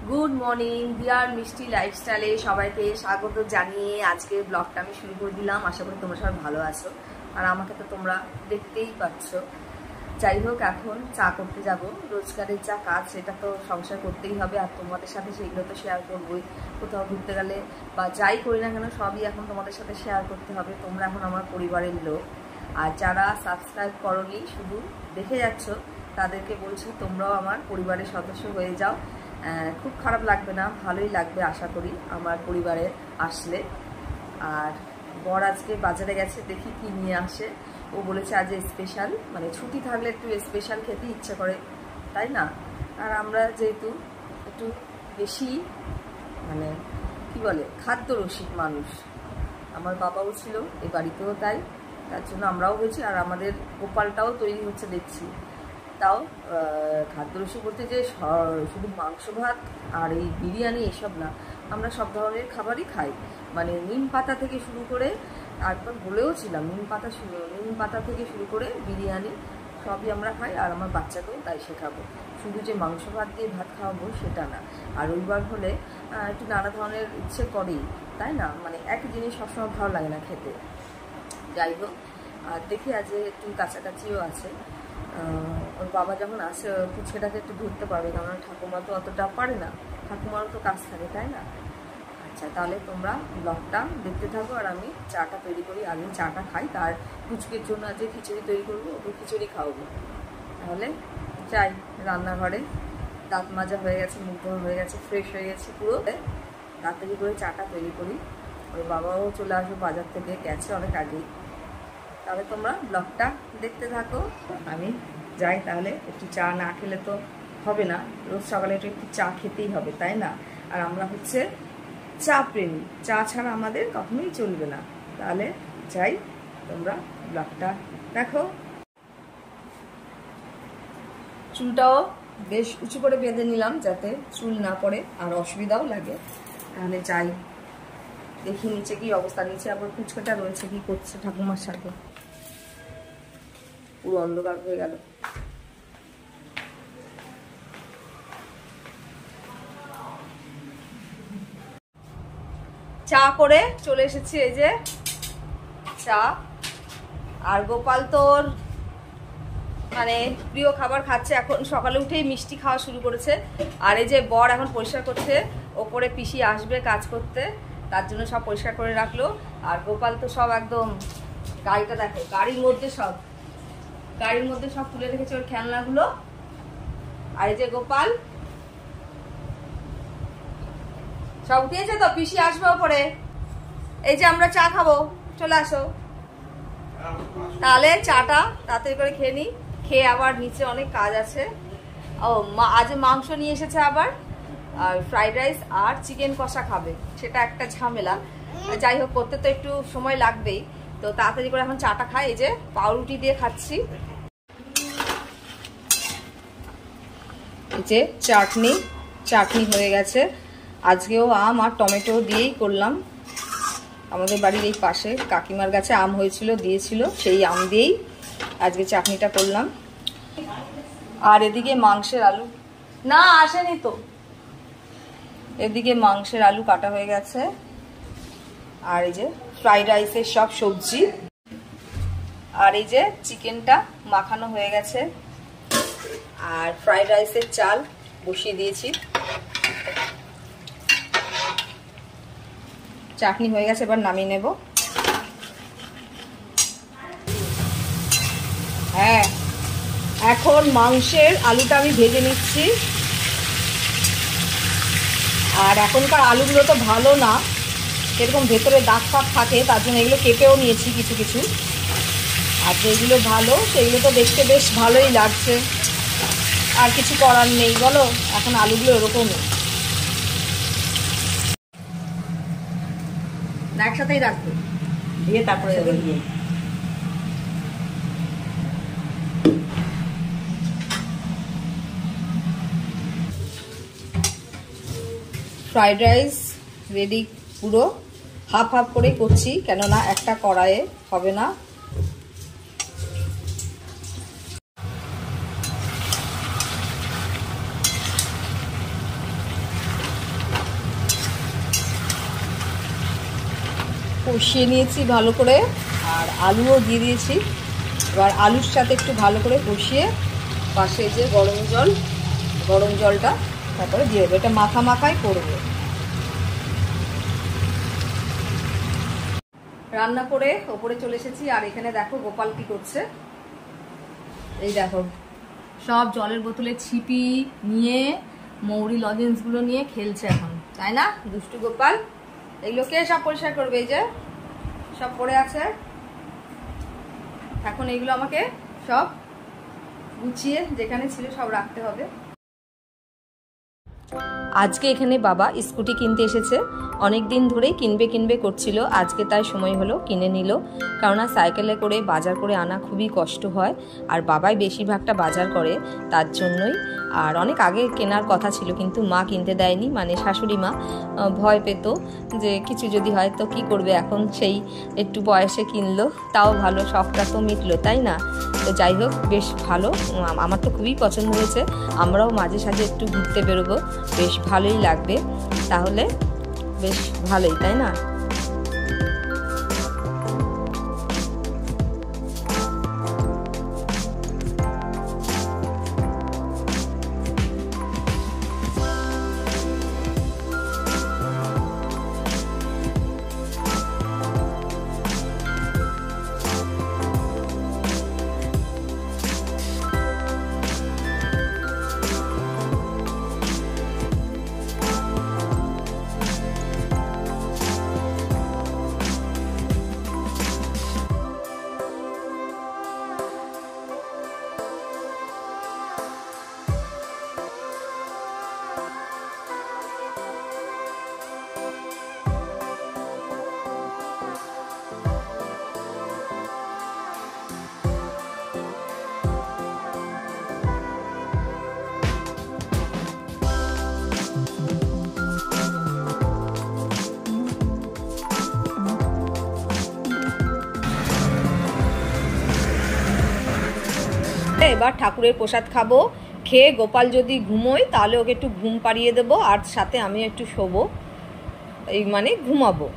Good morning deer মিষ্টি লাইফস্টাইলে সবাইকে স্বাগত জানিয়ে আজকে ব্লগটা আমি শুরু করে দিলাম। আশা করি তোমরা সবাই ভালো আছো, আর আমাকে তো তোমরা দেখতেই পাচ্ছ। যাই হোক, এখন চা করতে যাব। রোজগারের যা কাজ সেটা তো সংসার করতেই হবে, আর তোমাদের সাথে সেগুলো তো শেয়ার করবোই। কোথাও ঘুরতে গেলে বা যাই করি না কেন সবই এখন তোমাদের সাথে শেয়ার করতে হবে। তোমরা এখন আমার পরিবারের লোক, আর যারা সাবস্ক্রাইব করোনি শুধু দেখে যাচ্ছ তাদেরকে বলছি তোমরাও আমার পরিবারের সদস্য হয়ে যাও। খুব খারাপ লাগবে না, ভালোই লাগবে আশা করি আমার পরিবারে আসলে। আর বর আজকে বাজারে গেছে, দেখি কি নিয়ে আসে। ও বলেছে আজ স্পেশাল, মানে ছুটি থাকলে একটু স্পেশাল খেতে ইচ্ছে করে, তাই না? আর আমরা যেহেতু একটু বেশি মানে কি বলে খাদ্য রসিক মানুষ, আমার বাবাও ছিল, এই বাড়িতেও তাই, তার জন্য আমরাও হয়েছি। আর আমাদের গোপালটাও তৈরি হচ্ছে দেখছি। তাও খাদ্যরসিক বলতে যে শুধু মাংস ভাত আর এই বিরিয়ানি এসব না, আমরা সব ধরনের খাবারই খাই। মানে নিম পাতা থেকে শুরু করে, একবার বলেও ছিলাম নিম পাতা থেকে শুরু করে বিরিয়ানি সবই আমরা খাই। আর আমার বাচ্চাকেও তাই শেখাবো, শুধু যে মাংস ভাত দিয়ে ভাত খাওয়াবো সেটা না। আর রবিবার হলে একটু নানা ধরনের ইচ্ছে করেই, তাই না? মানে একই জিনিস সবসময় ভালো লাগে না খেতে। যাই হোক, আর দেখি আজ একটু কাছাকাছিও আছে। ওর বাবা যখন আসে পুচকেটাকে একটু ধরতে পারবে, কারণ ঠাকুমা তো অতটা পারে না, ঠাকুমারও তো কাজ থাকে, তাই না? আচ্ছা, তাহলে তোমরা ব্লগটা দেখতে থাকো, আর আমি চাটা তৈরি করি। আগে চাটা খাই, তার পুচকের জন্য আজকে খিচুড়ি তৈরি করবো, ওকে খিচুড়ি খাওয়াবো। তাহলে যাই রান্নাঘরে। দাঁত মাজা হয়ে গেছে, মুখ ধোয়া হয়ে গেছে, ফ্রেশ হয়ে গেছে পুরো। তাড়াতাড়ি করে চাটা তৈরি করি। ওর বাবাও চলে আসবে বাজার থেকে, গেছে অনেক আগেই। তাহলে তোমরা ব্লগটা দেখতে থাকো। আমি যাই তাহলে, একটু চা না খেলে তো হবে না, রোজ সকালে একটু চা খেতেই হবে, তাই না? আর আমরা হচ্ছে চা প্রেমী, চা ছাড়া আমাদের কখনোই চলবে না। তাহলে যাই, তোমরা ব্লগটা দেখো। চুলটাও বেশ উঁচু করে বেঁধে নিলাম যাতে চুল না পড়ে আর অসুবিধাও লাগে। তাহলে যাই, দেখি নিচে কি অবস্থা। নিচে আবার কুচকাটা রয়েছে, কি করছে ঠাকুমার সাথে। পুরো অন্ধকার হয়ে গেল। চা করে চলে এসেছি, এই যে চা। আর গোপাল তোর মানে প্রিয় খাবার খাচ্ছে, এখন সকালে উঠেই মিষ্টি খাওয়া শুরু করেছে। আর এই যে বর এখন পরিষ্কার করছে, ওপরে পিসি আসবে কাজ করতে, তার জন্য সব পরিষ্কার করে রাখলো। আর গোপাল তো সব একদম, গাড়িটা দেখো, গাড়ির মধ্যে সব তুলে রেখেছে ওর খেলনাগুলো। আর এই যে গোপাল সব উঠিয়েছে, তো পিসি আসবে ওপরে। এই যে আমরা চা খাবো, চলে আসো। তাহলে চাটা তাড়াতাড়ি করে খেয়ে নিই, খেয়ে আবার নিচে অনেক কাজ আছে। ও আজ মাংস নিয়ে এসেছে আবার, আর ফ্রাইড রাইস আর চিকেন কষা খাবে, সেটা একটা ঝামেলা। যাই হোক, করতে তো একটু সময় লাগবেই, তো তাড়াতাড়ি করে এখন চাটা খাই। এই যে পাউরুটি দিয়ে খাচ্ছি। এই যে চাটনি হয়ে গেছে। আজকেও আম আর টমেটো দিয়েই করলাম। আমাদের বাড়ির এই পাশে কাকিমার গাছে আম হয়েছিল, দিয়েছিল, সেই আম দিয়েই আজকে চাটনিটা করলাম। আর এদিকে মাংসের আলু না আসেনি তো, এদিকে মাংসের আলু কাটা হয়ে গেছে। আর এই যে ফ্রাইড রাইসের সব সবজি, আর এই যে চিকেনটা মাখানো হয়ে গেছে। আর ফ্রাইড রাইসের চাল বসিয়ে দিয়েছি। চাটনি হয়ে গেছে, এবার নামিয়ে নেব। হ্যাঁ, এখন মাংসের আলুটা আমি ভেজে নিচ্ছি। আর এখনকার আলুগুলো তো ভালো না, এরকম ভেতরে দাগ ফাগ থাকে, তার জন্য এগুলো কেটেও নিয়েছি কিছু কিছু। আর যেগুলো ভালো সেগুলো তো দেখতে বেশ ভালোই লাগছে, আর কিছু করার নেই বলো, এখন আলুগুলো এরকমই না, একসাথেই রাখবে দিয়ে তারপরে দিয়ে। ফ্রাইড রাইস রেডি, পুরো হাফ হাফ করে করছি, কেননা একটা কড়াইয়ে হবে না। কষিয়ে নিয়েছি ভালো করে, আর আলুও দিয়ে দিয়েছি। এবার আলুর সাথে একটু ভালো করে কষিয়ে পাশে যে গরম জলটা তারপরে দিয়ে দেবো। এটা মাখা মাখাই করবো। রান্না করে ওপরে চলে এসেছি, আর এখানে দেখো গোপাল কি করছে। এই দেখো সব জলের বোতলে ছিপি নিয়ে মৌরি লজেন্সগুলো নিয়ে খেলছে এখন, তাই না দুষ্টু গোপাল? এইগুলোকে সব পরিষ্কার করবে, এই যে সব পড়ে আছে। এখন এইগুলো আমাকে সব গুছিয়ে যেখানে ছিল সব রাখতে হবে। আজকে এখানে বাবা স্কুটি কিনতে এসেছে। অনেক দিন ধরেই কিনবে করছিল, আজকে তাই সময় হলো কিনে নিল। কেননা সাইকেলে করে বাজার করে আনা খুবই কষ্ট হয়, আর বাবাই বেশিরভাগটা বাজার করে, তার জন্যই। আর অনেক আগে কেনার কথা ছিল, কিন্তু মা কিনতে দেয়নি, মানে শাশুড়ি মা ভয় পেত যে কিছু যদি হয় তো কি করবে। এখন সেই একটু বয়সে কিনলো, তাও ভালো, শখটা তো মিটলো, তাই না? তো যাই হোক, বেশ ভালো, আমার তো খুবই পছন্দ হয়েছে। আমরাও মাঝে সাঝে একটু ঘুরতে বেরোবো, বেশ ভালোই লাগবে, তাহলে বেশ ভালোই, তাই না? এবার ঠাকুরের প্রসাদ খাবো, খেয়ে গোপাল যদি ঘুমোয় তাহলে ওকে একটু ঘুম পাড়িয়ে দেবো, আর সাথে আমি একটু শোবো, এই মানে ঘুমাবো।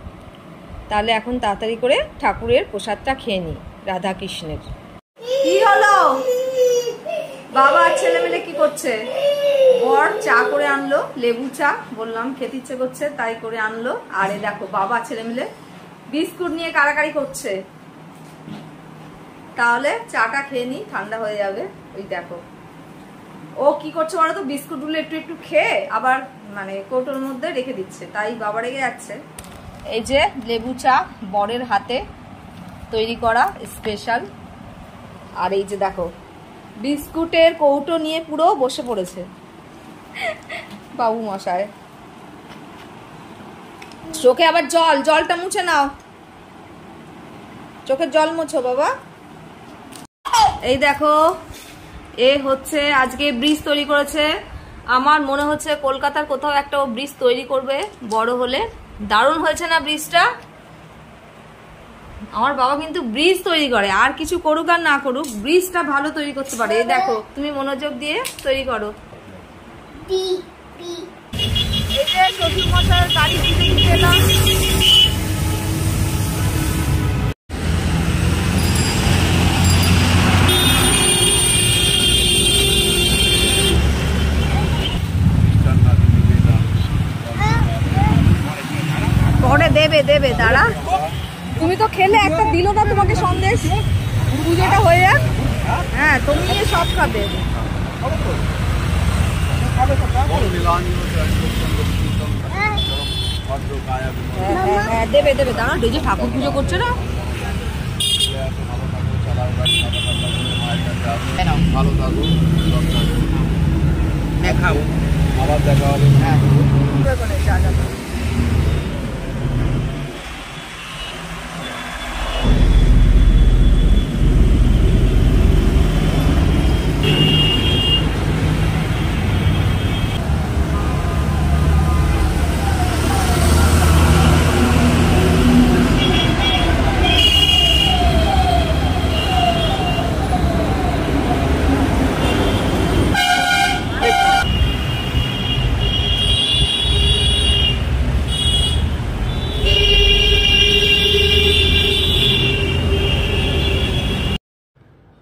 তাহলে এখন তাড়াতাড়ি করে ঠাকুরের প্রসাদটা খেয়ে নিই, রাধা কৃষ্ণের। কি হলো বাবা আর ছেলে মিলে কি করছে? বর চা করে আনলো, লেবু চা, বললাম খেতে ইচ্ছে করছে তাই করে আনলো। আর এই দেখো বাবা ছেলে মিলে বিস্কুট নিয়ে কাড়াকাড়ি করছে। তাহলে চাটা খেয়ে নি, ঠান্ডা হয়ে যাবে। ওই দেখো ও কি করছে বলো তো, বিস্কুটগুলো একটু একটু খেয়ে আবার মানে কৌটোর মধ্যে রেখে দিচ্ছে, তাই বাবা রেগে যাচ্ছে। এই যে লেবু চা বরের হাতে তৈরি করা স্পেশাল। আর এই যে দেখো বিস্কুটের কৌটো নিয়ে পুরো বসে পড়েছে বাবু মশাই। চোখে আবার জলটা মুছে নাও, চোখের জল মুছো বাবা। এই দেখো এ হচ্ছে আজকে ব্রিজ তৈরি করেছে। আমার মনে হচ্ছে কলকাতার কোথাও একটা ব্রিজ তৈরি করবে বড় হলে। দারুণ হয়েছে না ব্রিজটা? আমার বাবা কিন্তু ব্রিজ তৈরি করে, আর কিছু করুক আর না করুক, ব্রিজটা ভালো তৈরি করতে পারে। এই দেখো তুমি মনোযোগ দিয়ে তৈরি করো। এই যে শ্বশুর মশাইয়ের গাড়ি দিতে এলাম। পরে দেবে দাঁড়া, তুমি তো খেলে, একটা দিল না তোমাকে সন্দেশ। পুজোটা হয়ে যাক, হ্যাঁ তুমি নিয়ে সব খাবে। হ্যাঁ দেবে দাঁড়া, ডেজে ঠাকুর পুজো করছে না। ভালো থাকো, দেখাবো আবার দেখা হবে। হ্যাঁ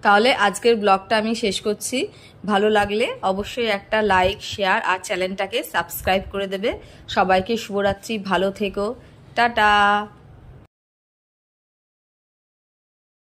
তাহলে আজকের ব্লগটা আমি শেষ করছি। ভালো লাগলে অবশ্যই একটা লাইক, শেয়ার আর চ্যানেলটাকে সাবস্ক্রাইব করে দেবে। সবাইকে শুভরাত্রি, ভালো থেকো, টাটা।